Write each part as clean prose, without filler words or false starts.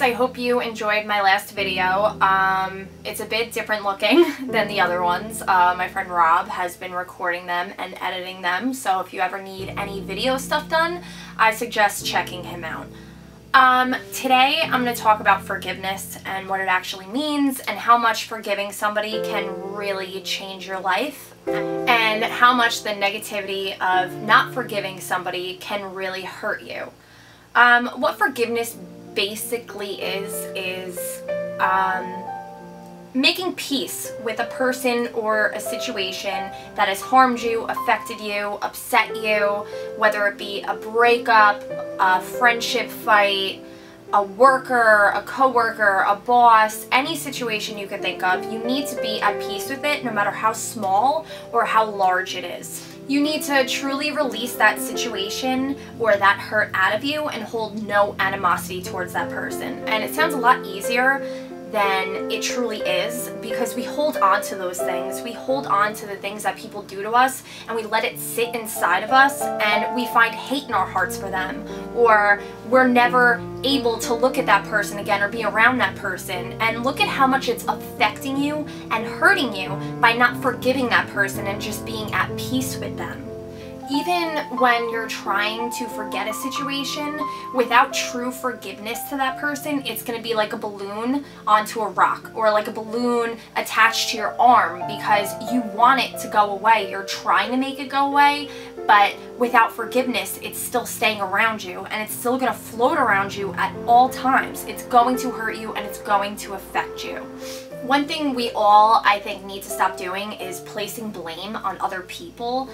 I hope you enjoyed my last video. It's a bit different looking than the other ones. My friend Rob has been recording them and editing them, so if you ever need any video stuff done, I suggest checking him out. Today I'm going to talk about forgiveness and what it actually means and how much forgiving somebody can really change your life and how much the negativity of not forgiving somebody can really hurt you. What forgiveness basically is making peace with a person or a situation that has harmed you, affected you, upset you, whether it be a breakup, a friendship fight, a worker, a coworker, a boss, any situation you could think of. You need to be at peace with it no matter how small or how large it is. You need to truly release that situation or that hurt out of you and hold no animosity towards that person. And it sounds a lot easier than it truly is because we hold on to those things. We hold on to the things that people do to us and we let it sit inside of us and we find hate in our hearts for them, or we're never able to look at that person again or be around that person. And look at how much it's affecting you and hurting you by not forgiving that person and just being at peace with them. Even when you're trying to forget a situation, without true forgiveness to that person, it's going to be like a balloon onto a rock, or like a balloon attached to your arm because you want it to go away. You're trying to make it go away, but without forgiveness, it's still staying around you and it's still going to float around you at all times. It's going to hurt you and it's going to affect you. One thing we all, I think, need to stop doing is placing blame on other people.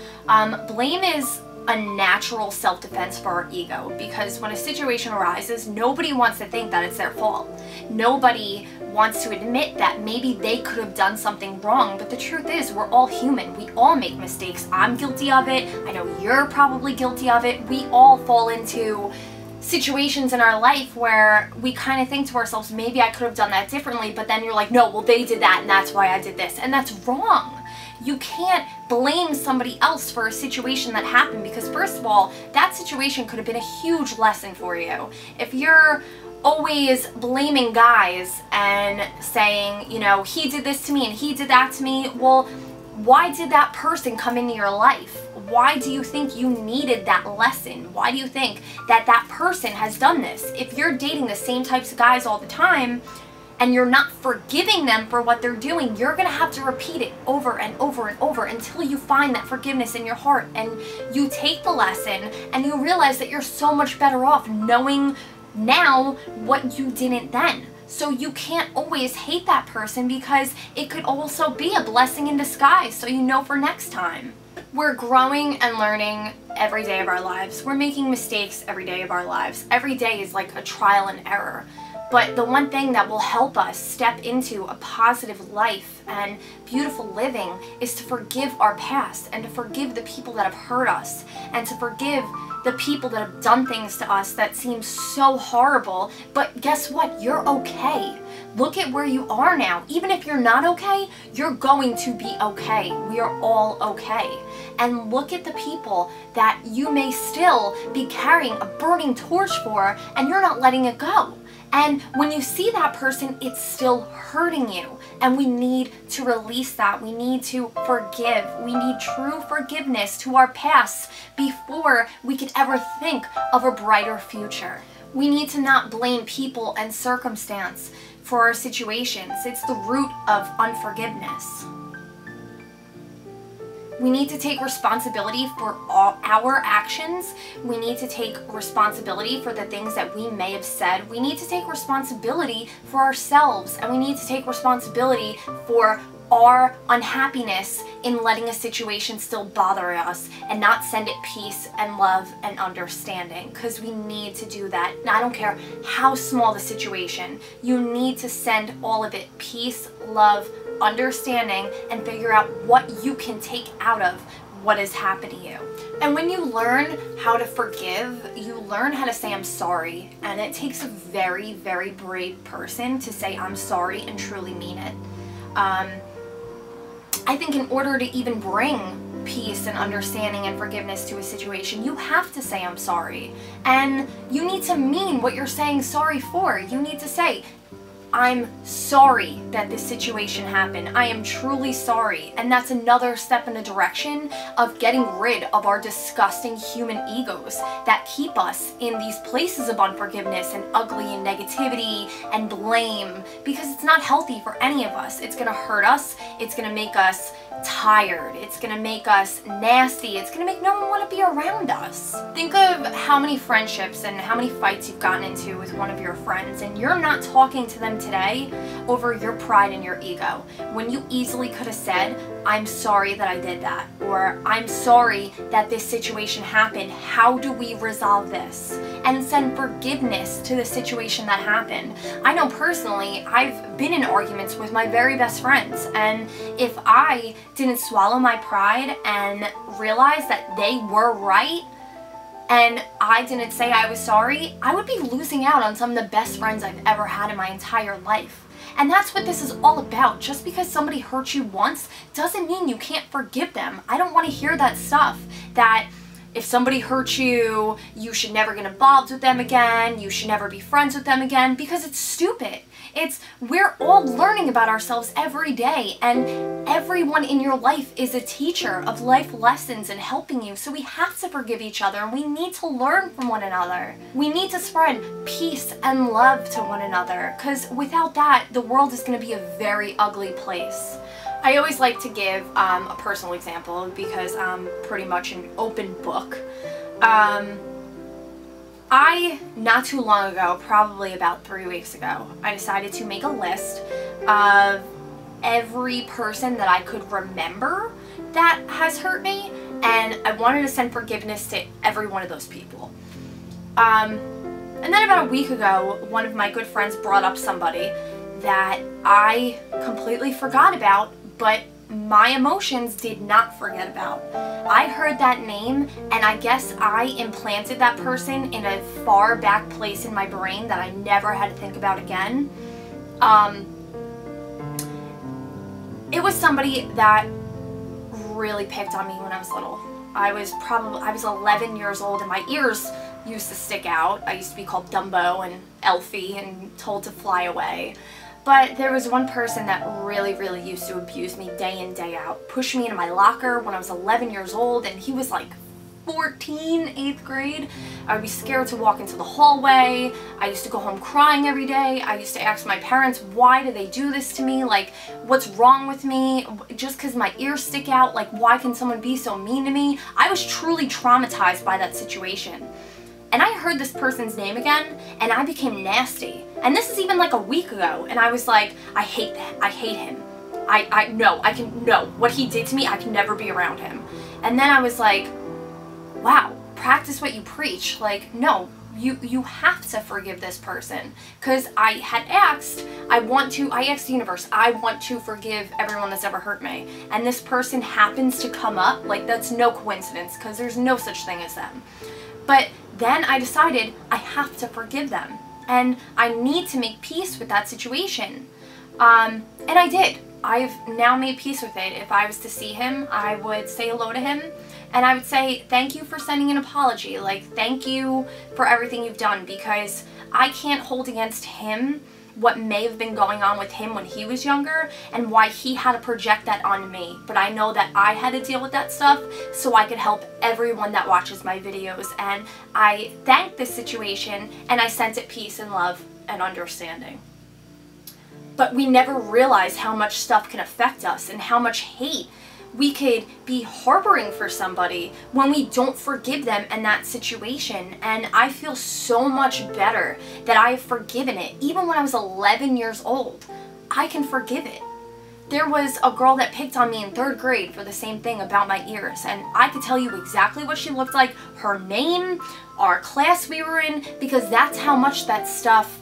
Blame is a natural self-defense for our ego, because when a situation arises, nobody wants to think that it's their fault. Nobody wants to admit that maybe they could have done something wrong, but the truth is we're all human. We all make mistakes. I'm guilty of it. I know you're probably guilty of it. We all fall into situations in our life where we kind of think to ourselves, maybe I could have done that differently, but then you're like, no, well, they did that and that's why I did this, and that's wrong. You can't blame somebody else for a situation that happened, because first of all, that situation could have been a huge lesson for you. If you're always blaming guys and saying, you know, he did this to me and he did that to me, well, why did that person come into your life? Why do you think you needed that lesson? Why do you think that that person has done this? If you're dating the same types of guys all the time and you're not forgiving them for what they're doing, you're going to have to repeat it over and over and over until you find that forgiveness in your heart and you take the lesson and you realize that you're so much better off knowing now what you didn't then. So you can't always hate that person, because it could also be a blessing in disguise, so you know for next time. We're growing and learning every day of our lives. We're making mistakes every day of our lives. Every day is like a trial and error. But the one thing that will help us step into a positive life and beautiful living is to forgive our past and to forgive the people that have hurt us and to forgive the people that have done things to us that seem so horrible. But guess what? You're okay. Look at where you are now. Even if you're not okay, you're going to be okay. We are all okay. And look at the people that you may still be carrying a burning torch for and you're not letting it go. And when you see that person, it's still hurting you. And we need to release that. We need to forgive. We need true forgiveness to our past before we could ever think of a brighter future. We need to not blame people and circumstance for our situations. It's the root of unforgiveness. We need to take responsibility for our actions. We need to take responsibility for the things that we may have said. We need to take responsibility for ourselves, and we need to take responsibility for our unhappiness in letting a situation still bother us and not send it peace and love and understanding, because we need to do that. And I don't care how small the situation, you need to send all of it peace, love, understanding, and figure out what you can take out of what has happened to you. And when you learn how to forgive, you learn how to say I'm sorry, and it takes a very, very brave person to say I'm sorry and truly mean it. I think in order to even bring peace and understanding and forgiveness to a situation, you have to say I'm sorry. And you need to mean what you're saying sorry for. You need to say, I'm sorry that this situation happened. I am truly sorry. And that's another step in the direction of getting rid of our disgusting human egos that keep us in these places of unforgiveness and ugly and negativity and blame, because it's not healthy for any of us. It's gonna hurt us. It's gonna make us tired. It's gonna make us nasty. It's gonna make no one want to be around us. Think of how many friendships and how many fights you've gotten into with one of your friends, and you're not talking to them today over your pride and your ego, when you easily could have said, I'm sorry that I did that, or I'm sorry that this situation happened. How do we resolve this? And send forgiveness to the situation that happened. I know personally, I've been in arguments with my very best friends, and if I didn't swallow my pride and realize that they were right, and I didn't say I was sorry, I would be losing out on some of the best friends I've ever had in my entire life. And that's what this is all about. Just because somebody hurt you once doesn't mean you can't forgive them. I don't want to hear that stuff, that if somebody hurt you, you should never get involved with them again, you should never be friends with them again, because it's stupid. We're all learning about ourselves every day, and everyone in your life is a teacher of life lessons and helping you, so we have to forgive each other, and we need to learn from one another. We need to spread peace and love to one another, because without that, the world is going to be a very ugly place. I always like to give a personal example, because I'm pretty much an open book. Not too long ago, probably about 3 weeks ago, I decided to make a list of every person that I could remember that has hurt me, and I wanted to send forgiveness to every one of those people. And then about a week ago, one of my good friends brought up somebody that I completely forgot about, but my emotions did not forget about. I heard that name, and I guess I implanted that person in a far back place in my brain that I never had to think about again. It was somebody that really picked on me when I was little. I was 11 years old, and my ears used to stick out. I used to be called Dumbo and Elfie and told to fly away. But there was one person that really used to abuse me day in, day out. Pushed me into my locker when I was 11 years old, and he was like 14, 8th grade. I would be scared to walk into the hallway. I used to go home crying every day. I used to ask my parents, why do they do this to me? Like, what's wrong with me? Just because my ears stick out, like, why can someone be so mean to me? I was truly traumatized by that situation. And I heard this person's name again, and I became nasty. And this is even like a week ago, and I was like, I hate that. I hate him. No, what he did to me, I can never be around him. And then I was like, wow, practice what you preach. Like, no, you have to forgive this person. Because I had asked, I asked the universe, I want to forgive everyone that's ever hurt me. And this person happens to come up, like, that's no coincidence, because there's no such thing as them. But then I decided I have to forgive them, and I need to make peace with that situation. And I did. I've now made peace with it. If I was to see him, I would say hello to him, and I would say, thank you for sending an apology. Like, thank you for everything you've done, because I can't hold against him what may have been going on with him when he was younger and why he had to project that on me. But I know that I had to deal with that stuff so I could help everyone that watches my videos. And I thanked this situation, and I sent it peace and love and understanding. But we never realize how much stuff can affect us and how much hate we could be harboring for somebody when we don't forgive them in that situation. And I feel so much better that I have forgiven it. Even when I was 11 years old, I can forgive it. There was a girl that picked on me in 3rd grade for the same thing about my ears, and I could tell you exactly what she looked like, her name, our class we were in, because that's how much that stuff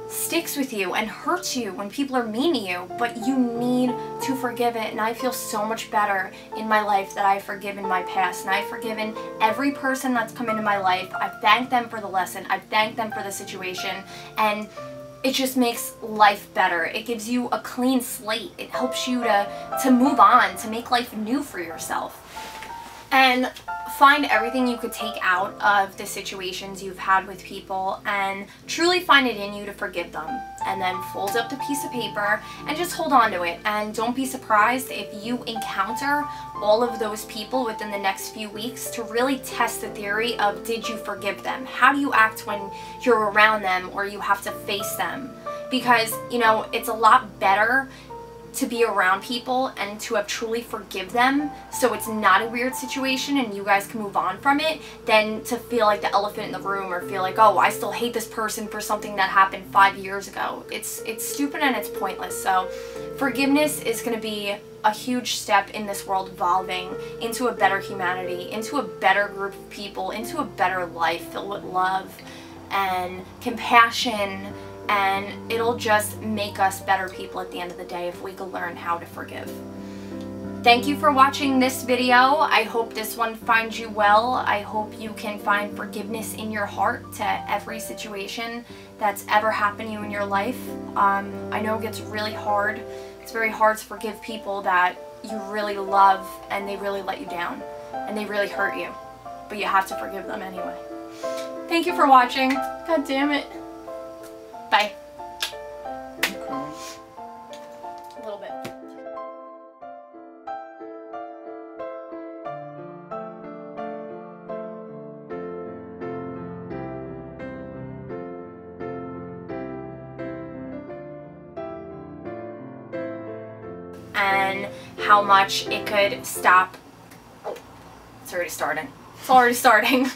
sticks with you and hurts you when people are mean to you. But you need to forgive it, and I feel so much better in my life that I've forgiven my past, and I've forgiven every person that's come into my life. I've thanked them for the lesson, I've thanked them for the situation, and it just makes life better. It gives you a clean slate. It helps you to move on, to make life new for yourself. And find everything you could take out of the situations you've had with people and truly find it in you to forgive them. And then fold up the piece of paper and just hold on to it. And don't be surprised if you encounter all of those people within the next few weeks to really test the theory of, did you forgive them? How do you act when you're around them or you have to face them? Because, you know, it's a lot better to be around people and to have truly forgive them so it's not a weird situation and you guys can move on from it, than to feel like the elephant in the room or feel like, oh, I still hate this person for something that happened 5 years ago. It's stupid and it's pointless. So forgiveness is going to be a huge step in this world evolving into a better humanity, into a better group of people, into a better life filled with love and compassion. And it'll just make us better people at the end of the day if we could learn how to forgive. Thank you for watching this video. I hope this one finds you well. I hope you can find forgiveness in your heart to every situation that's ever happened to you in your life. I know it gets really hard. It's very hard to forgive people that you really love and they really let you down and they really hurt you. But you have to forgive them anyway. Thank you for watching. God damn it. Bye. Okay. A little bit. And how much it could stop. Oh, it's already starting. It's already starting.